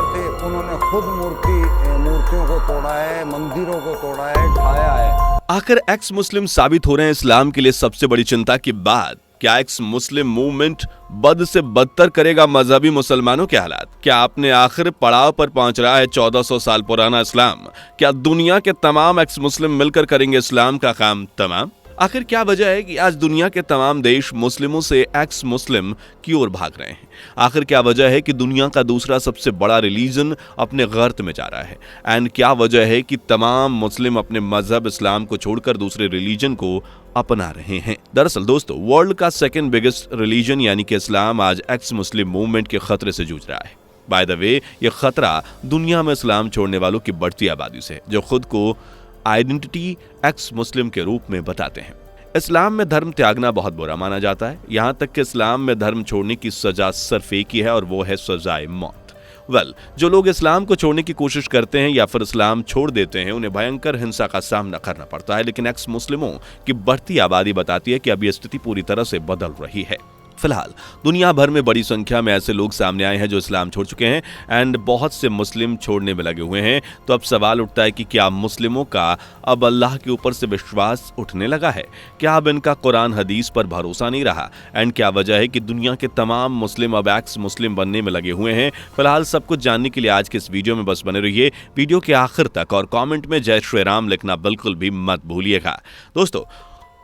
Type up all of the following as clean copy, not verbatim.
पैगंबर थे, उन्होंने खुद मूर्तियों को तोड़ा है, मंदिरों को तोड़ा है, ढाया है। आखिर एक्स मुस्लिम साबित हो रहे हैं इस्लाम के लिए सबसे बड़ी चिंता की बात। क्या एक्स मुस्लिम मूवमेंट बद से बदतर करेगा मजहबी मुसलमानों के हालात? क्या अपने आखिर पड़ाव पर पहुंच रहा है 1400 साल पुराना इस्लाम? क्या दुनिया के तमाम एक्स मुस्लिम मिलकर करेंगे इस्लाम का काम तमाम? आखिर क्या वजह है कि आज दुनिया के तमाम देश मुस्लिमों से एक्स मुस्लिम की ओर भाग रहे हैं? आखिर क्या वजह है कि दुनिया का दूसरा सबसे बड़ा रिलीजन अपने गर्त में जा रहा है? एंड क्या वजह है कि तमाम मुस्लिम अपने मजहब इस्लाम को छोड़कर दूसरे रिलीजन को अपना रहे हैं? दरअसल दोस्तों, वर्ल्ड का सेकंड बिगेस्ट रिलीजन यानी कि इस्लाम आज एक्स मुस्लिम मूवमेंट के खतरे से जूझ रहा है। बाय द वे, ये खतरा दुनिया में इस्लाम छोड़ने वालों की बढ़ती आबादी से, जो खुद को आइडेंटिटी एक्स मुस्लिम के रूप में बताते हैं। इस्लाम में धर्म त्यागना बहुत बुरा माना जाता है, यहां तक कि इस्लाम में धर्म छोड़ने की सजा सिर्फ एक ही है और वो है सजाए मौत। जो लोग इस्लाम को छोड़ने की कोशिश करते हैं या फिर इस्लाम छोड़ देते हैं, उन्हें भयंकर हिंसा का सामना करना पड़ता है। लेकिन एक्स मुस्लिमों की बढ़ती आबादी बताती है कि अब यह स्थिति पूरी तरह से बदल रही है। फिलहाल दुनिया भर में बड़ी संख्या में ऐसे लोग सामने आए हैं जो इस्लाम छोड़ चुके हैं एंड बहुत से मुस्लिम छोड़ने में लगे हुए हैं। तो अब सवाल उठता है कि क्या मुस्लिमों का अब अल्लाह के ऊपर से विश्वास उठने लगा है? क्या अब इनका कुरान हदीस पर भरोसा नहीं रहा? एंड क्या वजह है कि दुनिया के तमाम मुस्लिम अब एक्स मुस्लिम बनने में लगे हुए हैं? फिलहाल सब कुछ जानने के लिए आज के इस वीडियो में बस बने रहिए वीडियो के आखिर तक और कॉमेंट में जय श्री राम लिखना बिल्कुल भी मत भूलिएगा। दोस्तों,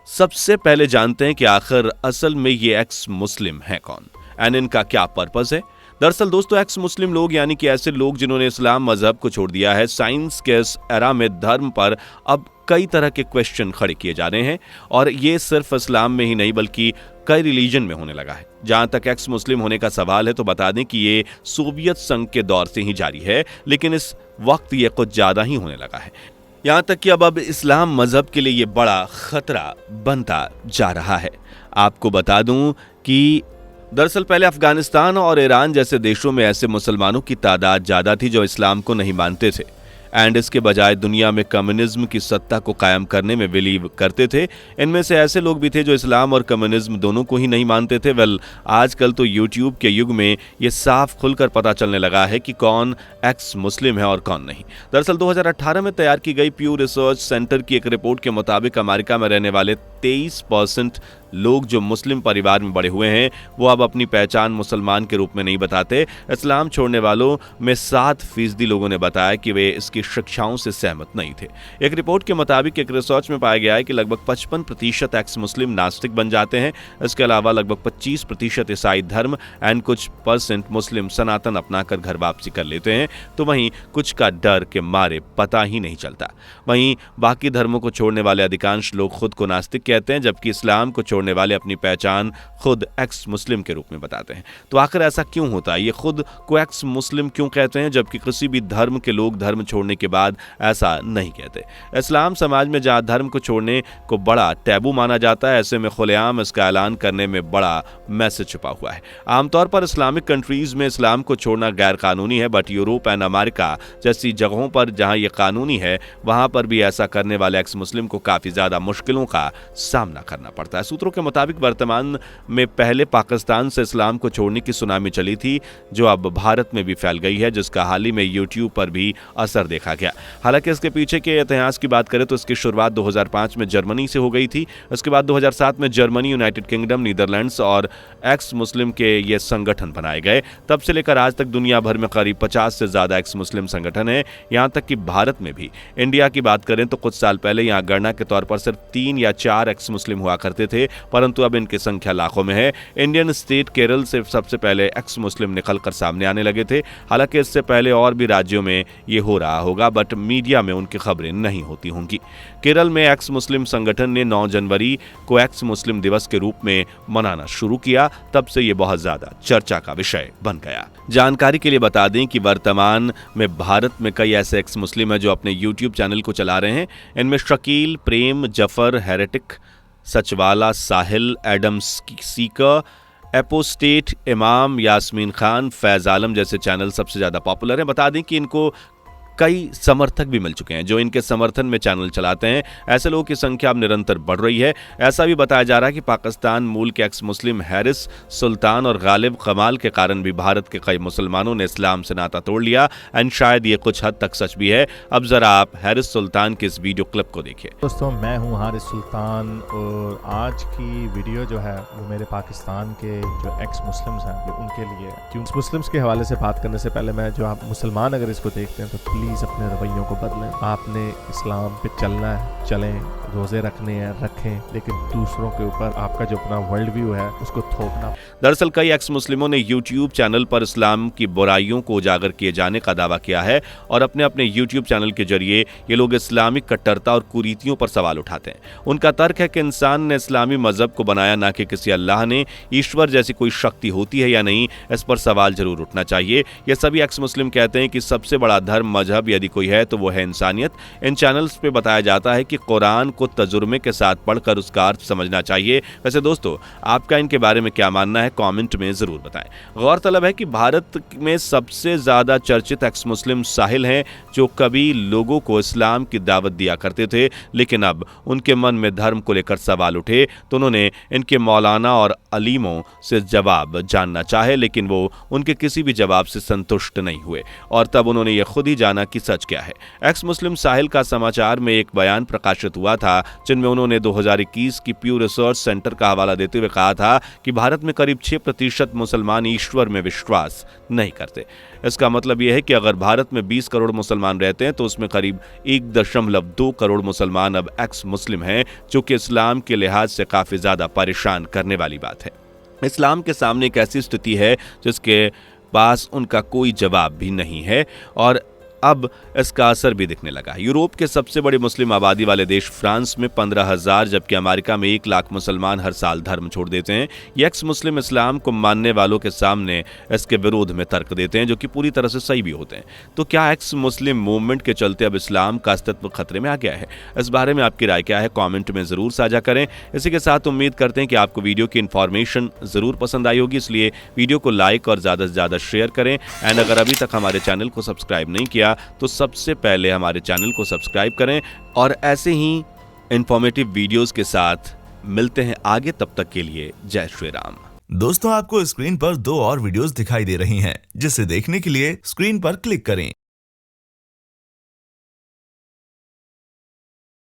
सबसे पहले जानते हैं कि आखिर असल में ये एक्स मुस्लिम है कौन एंड इनका क्या पर्पस है। दरअसल दोस्तों, एक्स मुस्लिम लोग यानी कि ऐसे लोग जिन्होंने इस्लाम मजहब को छोड़ दिया है, साइंस के इस एरा में धर्म पर अब कई तरह के क्वेश्चन खड़े किए जा रहे हैं और ये सिर्फ इस्लाम में ही नहीं बल्कि कई रिलीजन में होने लगा है। जहां तक एक्स मुस्लिम होने का सवाल है तो बता दें कि ये सोवियत संघ के दौर से ही जारी है, लेकिन इस वक्त ये कुछ ज्यादा ही होने लगा है। यहां तक कि अब इस्लाम मजहब के लिए ये बड़ा खतरा बनता जा रहा है। आपको बता दूं कि दरअसल पहले अफगानिस्तान और ईरान जैसे देशों में ऐसे मुसलमानों की तादाद ज्यादा थी जो इस्लाम को नहीं मानते थे एंड इसके बजाय दुनिया में कम्युनिज्म की सत्ता को कायम करने में बिलीव करते थे। इनमें से ऐसे लोग भी थे जो इस्लाम और कम्युनिज्म दोनों को ही नहीं मानते थे। आजकल तो यूट्यूब के युग में ये साफ खुलकर पता चलने लगा है कि कौन एक्स मुस्लिम है और कौन नहीं। दरअसल 2018 में तैयार की गई प्यू रिसर्च सेंटर की एक रिपोर्ट के मुताबिक अमेरिका में रहने वाले 23% लोग जो मुस्लिम परिवार में बड़े हुए हैं वो अब अपनी पहचान मुसलमान के रूप में नहीं बताते। इस्लाम छोड़ने वालों में 7% लोगों ने बताया कि वे इसकी शिक्षाओं से सहमत नहीं थे। एक रिपोर्ट के मुताबिक एक रिसर्च में पाया गया है कि लगभग 55% एक्स मुस्लिम नास्तिक बन जाते हैं। इसके अलावा लगभग 25% ईसाई धर्म एंड कुछ % मुस्लिम सनातन अपनाकर घर वापसी कर लेते हैं। तो वहीं कुछ का डर के मारे पता ही नहीं चलता। वहीं बाकी धर्मों को छोड़ने वाले अधिकांश लोग खुद को नास्तिक कहते हैं, जबकि इस्लाम को छोड़ने वाले अपनी पहचान खुद एक्स मुस्लिम के रूप में बताते हैं। तो आखिर ऐसा क्यों होता है? ये खुद को एक्स मुस्लिम क्यों कहते हैं जबकि किसी भी धर्म के लोग धर्म छोड़ने के बाद ऐसा नहीं कहते? इस्लाम समाज में जहां धर्म को छोड़ने को बड़ा टैबू माना जाता है, ऐसे में खुलेआम इसका ऐलान करने में बड़ा मैसेज छुपा हुआ है। आमतौर पर इस्लामिक कंट्रीज में इस्लाम को छोड़ना गैर कानूनी है, बट यूरोप एंड अमेरिका जैसी जगहों पर जहां यह कानूनी है वहां पर भी ऐसा करने वाले एक्स मुस्लिम को काफी ज्यादा मुश्किलों का सामना करना पड़ता है। सूत्रों के मुताबिक वर्तमान में पहले पाकिस्तान से इस्लाम को छोड़ने की सुनामी चली थी जो अब भारत में भी फैल गई है, जिसका हाल ही में यूट्यूब पर भी असर देखा गया। हालांकि इसके पीछे के इतिहास की बात करें तो इसकी शुरुआत 2005 में जर्मनी से हो गई थी। उसके बाद 2007 में जर्मनी, यूनाइटेड किंगडम, नीदरलैंड्स और एक्स मुस्लिम के ये संगठन बनाए गए। तब से लेकर आज तक दुनिया भर में करीब 50 से ज्यादा एक्स मुस्लिम संगठन है, यहां तक कि भारत में भी। इंडिया की बात करें तो कुछ साल पहले यहां गणना के तौर पर सिर्फ 3 या 4 एक्स मुस्लिम हुआ करते थे, परंतु अब इनकी संख्या लाखों में है। इंडियन स्टेट केरल से सबसे पहले एक्स मुस्लिम निकलकर सामने आने लगे थे। हालांकि इससे पहले और भी राज्यों में ये हो रहा होगा, बट मीडिया में उनकी खबरें नहीं होती होंगी। केरल में एक्स मुस्लिम संगठन ने 9 जनवरी को एक्स मुस्लिम दिवस के रूप में मनाना शुरू किया। तब से ये बहुत ज्यादा चर्चा का विषय बन गया। जानकारी के लिए बता दें कि वर्तमान में भारत में कई ऐसे एक्स मुस्लिम हैं जो अपने यूट्यूब चैनल को चला रहे हैं। इनमें शकील, प्रेम, जफर, हेरेटिक, सचवाला, साहिल, एडम्स सीकर, एपोस्टेट, इमाम, यास्मीन खान, फैज आलम जैसे चैनल सबसे ज्यादा पॉपुलर हैं। बता दें कि इनको कई समर्थक भी मिल चुके हैं जो इनके समर्थन में चैनल चलाते हैं। ऐसे लोगों की संख्या अब निरंतर बढ़ रही है। ऐसा भी बताया जा रहा है कि पाकिस्तान मूल के एक्स मुस्लिम हैरिस सुल्तान और गालिब कमाल के कारण भी भारत के कई मुसलमानों ने इस्लाम से नाता तोड़ लिया। एंड शायद ये कुछ हद तक सच भी है। अब जरा आप हैरिस सुल्तान के इस वीडियो क्लिप को देखिए। दोस्तों, मैं हूं हारिस सुल्तान और आज की वीडियो जो है वो मेरे पाकिस्तान के जो एक्स मुस्लिम्स हैं ये उनके लिए। क्यों मुस्लिम्स के हवाले से बात करने से पहले मैं जो आप मुसलमान अगर इसको देखते हैं तो प्लीज़ अपने रवैयों को बदलें। आपने इस्लाम पे चलना है, चलें, रोज़े रखने हैं, रखें, लेकिन दूसरों के ऊपर आपका जो अपना वर्ल्ड व्यू है उसको थोपना। दरअसल कई एक्स मुस्लिमों ने यूट्यूब चैनल पर इस्लाम की बुराइयों को उजागर किए जाने का दावा किया है और अपने अपने यूट्यूब चैनल के जरिए ये लोग इस्लामिक कट्टरता और कुरीतियों पर सवाल उठाते हैं। उनका तर्क है कि इंसान ने इस्लामी मजहब को बनाया, ना कि किसी अल्लाह ने। ईश्वर जैसी कोई शक्ति होती है या नहीं, इस पर सवाल जरूर उठना चाहिए। ये सभी एक्स मुस्लिम कहते हैं कि सबसे बड़ा धर्म मजहब यदि कोई है तो वो है इंसानियत। इन चैनल्स पे बताया जाता है कि कुरान को तजुर्बे के साथ पढ़कर उसका अर्थ समझना चाहिए। वैसे दोस्तों, आपका इनके बारे में क्या मानना है, कमेंट में जरूर बताएं। गौरतलब है कि भारत में सबसे ज्यादा चर्चित एक्स मुस्लिम साहिल हैं जो कभी लोगों को इस्लाम की दावत दिया करते थे, लेकिन अब उनके मन में धर्म को लेकर सवाल उठे तो उन्होंने इनके मौलाना और अलीमों से जवाब जानना चाहे, लेकिन वो उनके किसी भी जवाब से संतुष्ट नहीं हुए और तब उन्होंने ये खुद ही जाना कि सच क्या है। एक्स मुस्लिम साहिल का समाचार में एक बयान प्रकाशित हुआ था जिनमें उन्होंने 2021 की प्यू रिसर्च सेंटर का हवाला देते हुए कहा था कि भारत में करीब 6% मुसलमान ईश्वर में विश्वास नहीं करते। इसका मतलब यह है कि अगर भारत में 20 करोड़ मुसलमान रहते हैं तो उसमें करीब 1.2 करोड़ मुसलमान अब एक्स मुस्लिम हैं, जो कि इस्लाम के लिहाज से काफी ज्यादा परेशान करने वाली बात है। इस्लाम के सामने एक ऐसी स्थिति है जिसके पास उनका कोई जवाब भी नहीं है और अब इसका असर भी दिखने लगा। यूरोप के सबसे बड़े मुस्लिम आबादी वाले देश फ्रांस में 15,000 जबकि अमेरिका में 1 लाख मुसलमान हर साल धर्म छोड़ देते हैं। ये एक्स मुस्लिम इस्लाम को मानने वालों के सामने इसके विरोध में तर्क देते हैं जो कि पूरी तरह से सही भी होते हैं। तो क्या एक्स मुस्लिम मूवमेंट के चलते अब इस्लाम का अस्तित्व खतरे में आ गया है? इस बारे में आपकी राय क्या है, कॉमेंट में जरूर साझा करें। इसी के साथ उम्मीद करते हैं कि आपको वीडियो की इन्फॉर्मेशन जरूर पसंद आई होगी, इसलिए वीडियो को लाइक और ज्यादा से ज्यादा शेयर करें। एंड अगर अभी तक हमारे चैनल को सब्सक्राइब नहीं किया तो सबसे पहले हमारे चैनल को सब्सक्राइब करें और ऐसे ही इंफॉर्मेटिव वीडियोस के साथ मिलते हैं आगे। तब तक के लिए जय श्री राम। दोस्तों, आपको स्क्रीन पर 2 और वीडियोस दिखाई दे रही हैं, जिसे देखने के लिए स्क्रीन पर क्लिक करें।